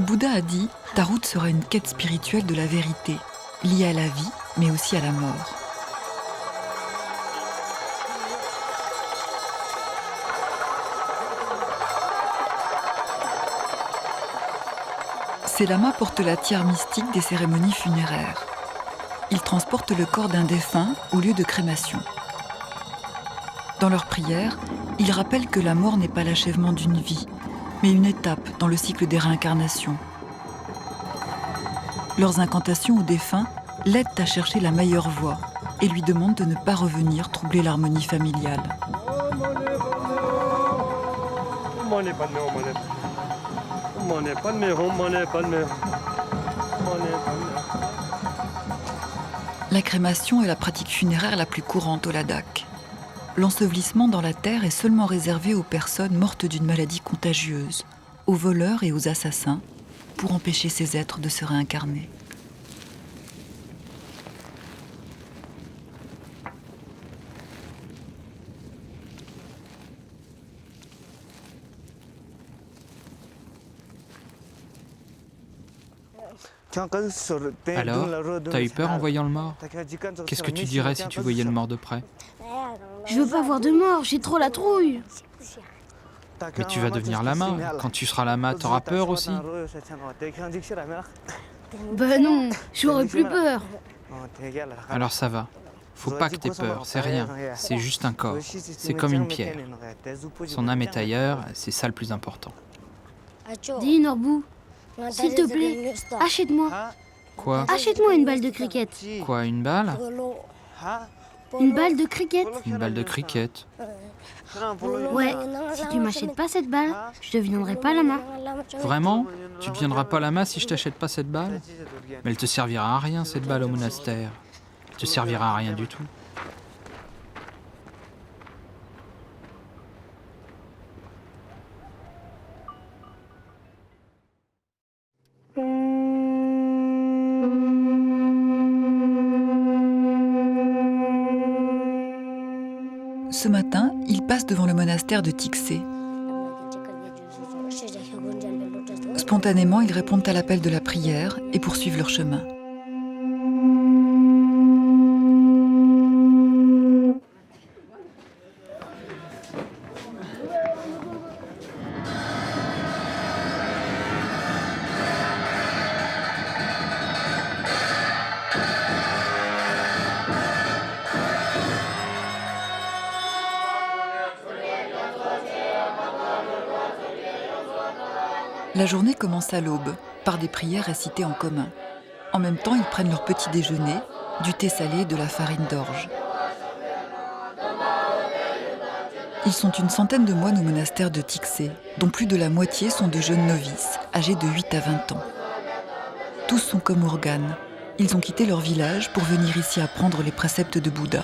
Bouddha a dit « Ta route sera une quête spirituelle de la vérité, liée à la vie, mais aussi à la mort. » Ces lamas portent la tiare mystique des cérémonies funéraires. Ils transportent le corps d'un défunt au lieu de crémation. Dans leurs prières, ils rappellent que la mort n'est pas l'achèvement d'une vie, mais une étape dans le cycle des réincarnations. Leurs incantations aux défunts l'aident à chercher la meilleure voie et lui demandent de ne pas revenir troubler l'harmonie familiale. La crémation est la pratique funéraire la plus courante au Ladakh. L'ensevelissement dans la terre est seulement réservé aux personnes mortes d'une maladie contagieuse, aux voleurs et aux assassins, pour empêcher ces êtres de se réincarner. Alors, t'as eu peur en voyant le mort? Qu'est-ce que tu dirais si tu voyais le mort de près? Je veux pas voir de mort, j'ai trop la trouille. Mais tu vas devenir lama. Quand tu seras lama, t'auras peur aussi? Ben non, j'aurais plus peur. Alors ça va. Faut pas que t'aies peur, c'est rien. C'est juste un corps. C'est comme une pierre. Son âme est ailleurs, c'est ça le plus important. Dis Norbou, s'il te plaît, achète-moi. Quoi? Achète-moi une balle de cricket. Quoi, une balle? Une balle de cricket? Une balle de cricket? Ouais, si tu m'achètes pas cette balle, je deviendrai pas lama. Vraiment? Tu deviendras pas lama si je t'achète pas cette balle? Mais elle te servira à rien, cette balle au monastère. Elle te servira à rien du tout. Ce matin, ils passent devant le monastère de Tixé. Spontanément, ils répondent à l'appel de la prière et poursuivent leur chemin. La journée commence à l'aube, par des prières récitées en commun. En même temps, ils prennent leur petit déjeuner, du thé salé et de la farine d'orge. Ils sont une centaine de moines au monastère de Tixé, dont plus de la moitié sont de jeunes novices, âgés de 8 à 20 ans. Tous sont comme Morgane. Ils ont quitté leur village pour venir ici apprendre les préceptes de Bouddha.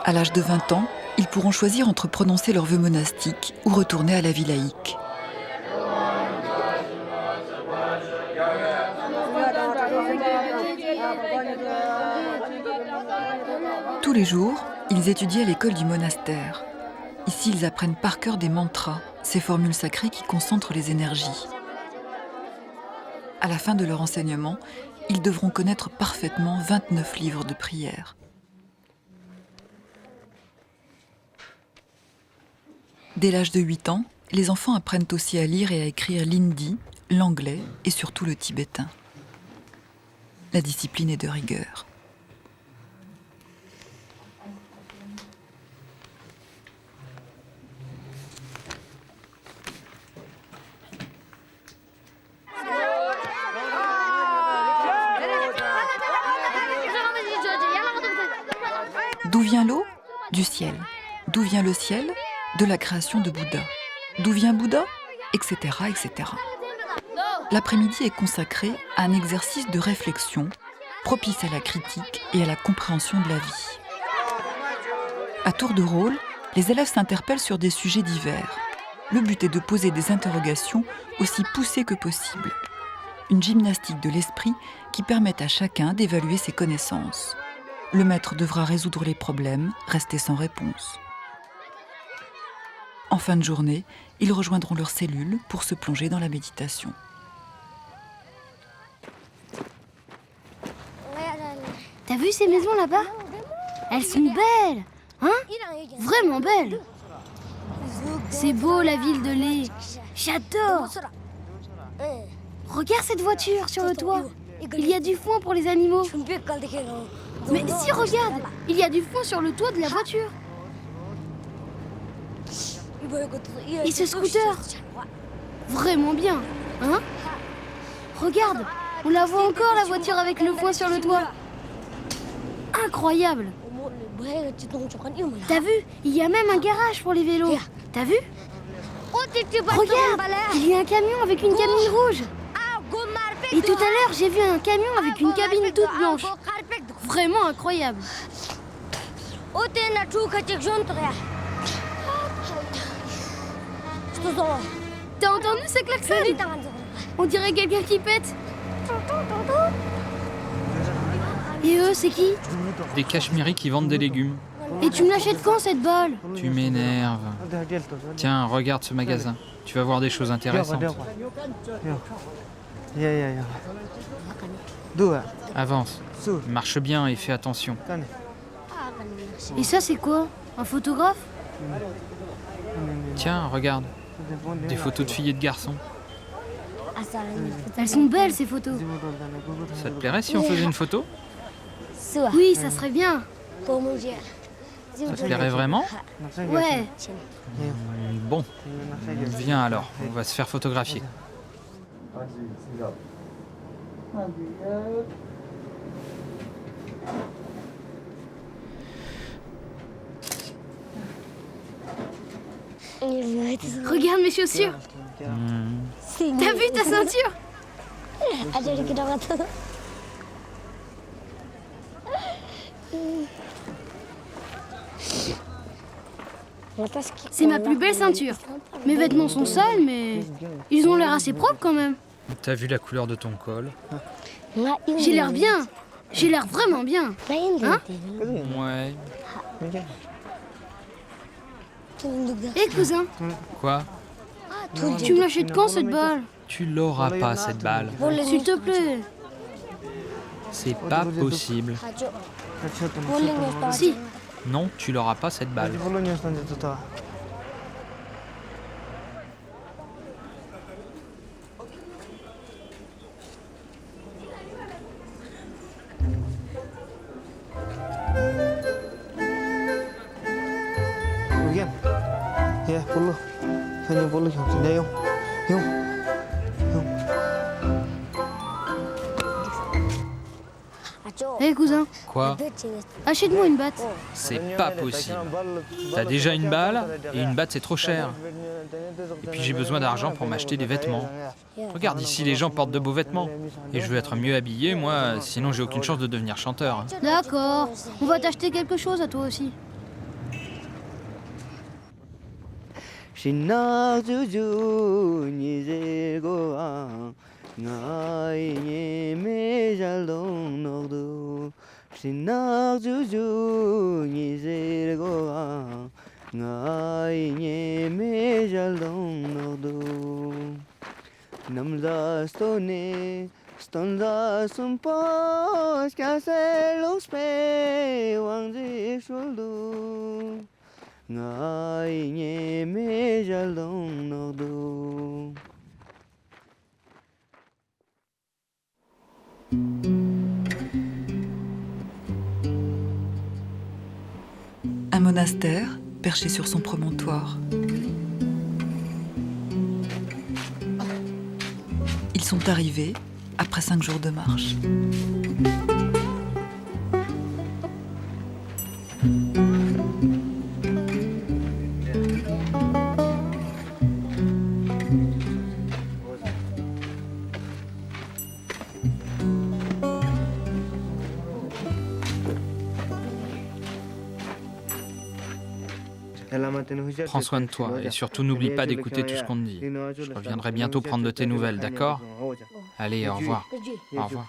À l'âge de 20 ans, ils pourront choisir entre prononcer leurs vœux monastiques ou retourner à la vie laïque. Tous les jours, ils étudient à l'école du monastère. Ici, ils apprennent par cœur des mantras, ces formules sacrées qui concentrent les énergies. À la fin de leur enseignement, ils devront connaître parfaitement 29 livres de prières. Dès l'âge de 8 ans, les enfants apprennent aussi à lire et à écrire l'hindi, l'anglais et surtout le tibétain. La discipline est de rigueur. D'où vient l'eau? Du ciel. D'où vient le ciel? De la création de Bouddha. D'où vient Bouddha? Etc., etc. L'après-midi est consacré à un exercice de réflexion propice à la critique et à la compréhension de la vie. À tour de rôle, les élèves s'interpellent sur des sujets divers. le but est de poser des interrogations aussi poussées que possible. Une gymnastique de l'esprit qui permet à chacun d'évaluer ses connaissances. Le maître devra résoudre les problèmes, rester sans réponse. En fin de journée, ils rejoindront leur cellule pour se plonger dans la méditation. T'as vu ces maisons là-bas? Elles sont belles, hein? Vraiment belles. C'est beau la ville de lait. J'adore. Regarde cette voiture sur le toit. Il y a du foin pour les animaux. Mais si, regarde, il y a du foin sur le toit de la voiture. Et ce scooter, vraiment bien, hein? Regarde, on la voit encore la voiture avec le foin sur le toit. Incroyable. T'as vu, il y a même un garage pour les vélos. T'as vu? Regarde, il y a un camion avec une cabine rouge. Et tout à l'heure, j'ai vu un camion avec une cabine toute blanche. Vraiment incroyable. T'as entendu ce klaxon? On dirait quelqu'un qui pète. Et eux, c'est qui? Des Cachemiris qui vendent des légumes. Et tu me l'achètes quand cette balle? Tu m'énerves. Tiens, regarde ce magasin. Tu vas voir des choses intéressantes. Avance. Marche bien et fais attention. Et ça, c'est quoi? Un photographe? Tiens, regarde. Des photos de filles et de garçons. Elles sont belles, ces photos. Ça te plairait si on faisait une photo? Oui, ça serait bien. Ça te plairait vraiment? Ouais. Bon, viens alors, on va se faire photographier. Regarde mes chaussures. T'as vu ta ceinture? C'est ma plus belle ceinture. Mes vêtements sont sales, mais ils ont l'air assez propres quand même. T'as vu la couleur de ton col? J'ai l'air bien. J'ai l'air vraiment bien. Hein? Ouais. Hé cousin, Quoi? tu me l'achètes quand cette balle? Tu l'auras pas cette balle. S'il te plaît. C'est pas possible. Si. Non, tu l'auras pas cette balle. Hé cousin, Quoi? achète-moi une batte. C'est pas possible. T'as déjà une balle et une batte c'est trop cher. Et puis j'ai besoin d'argent pour m'acheter des vêtements. Regarde ici, les gens portent de beaux vêtements. Et je veux être mieux habillé, moi, sinon j'ai aucune chance de devenir chanteur. D'accord, on va t'acheter quelque chose à toi aussi. Un monastère perché sur son promontoire. Ils sont arrivés après 5 jours de marche. Prends soin de toi et surtout n'oublie pas d'écouter tout ce qu'on te dit. Je reviendrai bientôt prendre de tes nouvelles, d'accord? Allez, au revoir. Au revoir.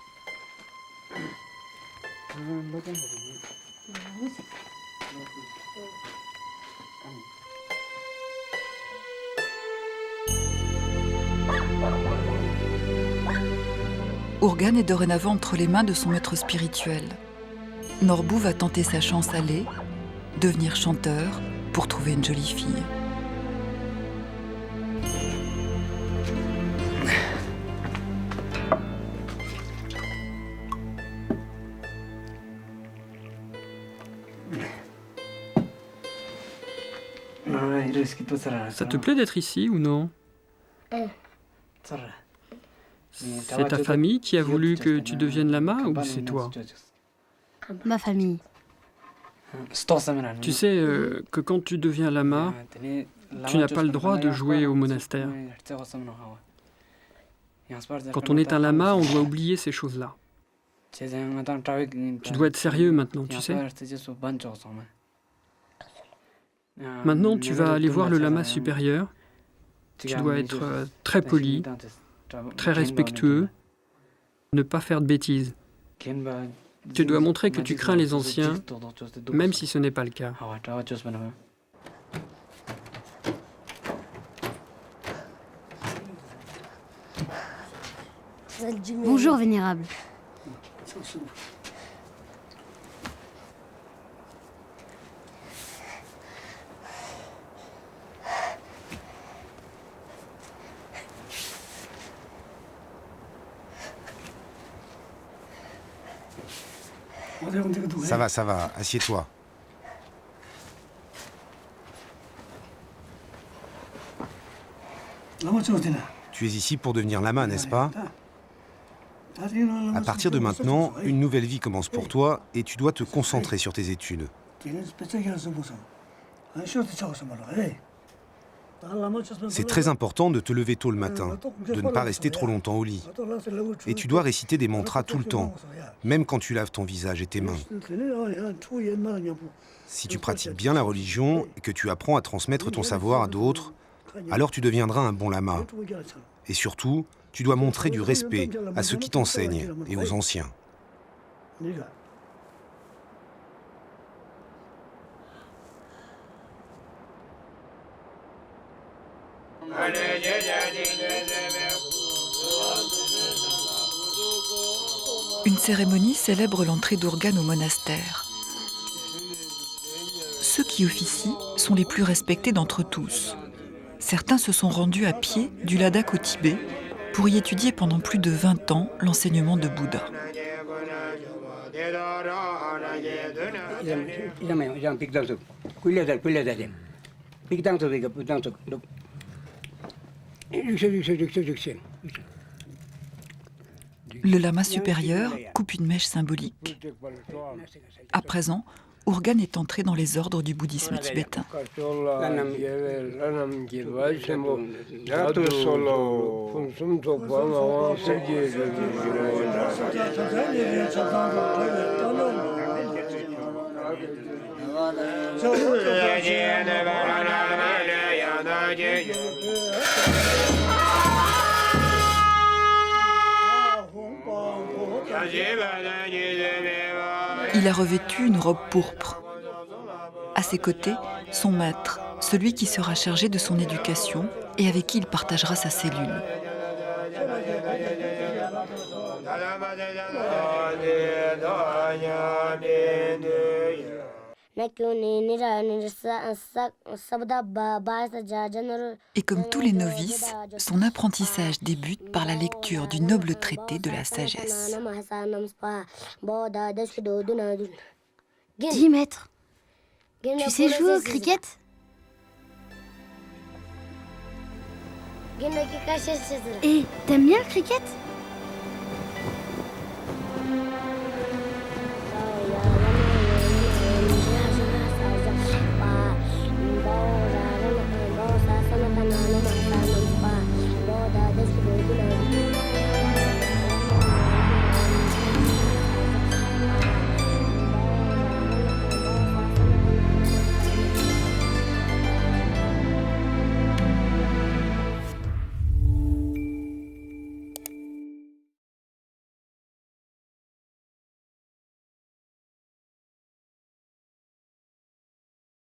Urgan est dorénavant entre les mains de son maître spirituel. Norbu va tenter sa chance à Lé, devenir chanteur pour trouver une jolie fille. Ça te plaît d'être ici ou non? C'est ta famille qui a voulu que tu deviennes lama ou c'est toi? Ma famille. Tu sais que quand tu deviens lama, tu n'as pas le droit de jouer au monastère. Quand on est un lama, on doit oublier ces choses-là. Tu dois être sérieux maintenant, tu sais. Maintenant, tu vas aller voir le lama supérieur. Tu dois être très poli, très respectueux, ne pas faire de bêtises. Tu dois montrer que tu crains les anciens, même si ce n'est pas le cas. Bonjour, vénérable. Ça va, assieds-toi. Tu es ici pour devenir lama, n'est-ce pas? À partir de maintenant, une nouvelle vie commence pour toi et tu dois te concentrer sur tes études. C'est très important de te lever tôt le matin, de ne pas rester trop longtemps au lit. Et tu dois réciter des mantras tout le temps, même quand tu laves ton visage et tes mains. Si tu pratiques bien la religion et que tu apprends à transmettre ton savoir à d'autres, alors tu deviendras un bon lama. Et surtout, tu dois montrer du respect à ceux qui t'enseignent et aux anciens. Une cérémonie célèbre l'entrée d'Urgan au monastère. Ceux qui officient sont les plus respectés d'entre tous. Certains se sont rendus à pied du Ladakh au Tibet pour y étudier pendant plus de 20 ans l'enseignement de Bouddha. Le lama supérieur coupe une mèche symbolique. À présent, Urgan est entré dans les ordres du bouddhisme tibétain. Il a revêtu une robe pourpre. À ses côtés, son maître, celui qui sera chargé de son éducation et avec qui il partagera sa cellule. Et comme tous les novices, son apprentissage débute par la lecture du noble traité de la sagesse. 10 mètres. Tu sais jouer au cricket? Et t'aimes bien le cricket?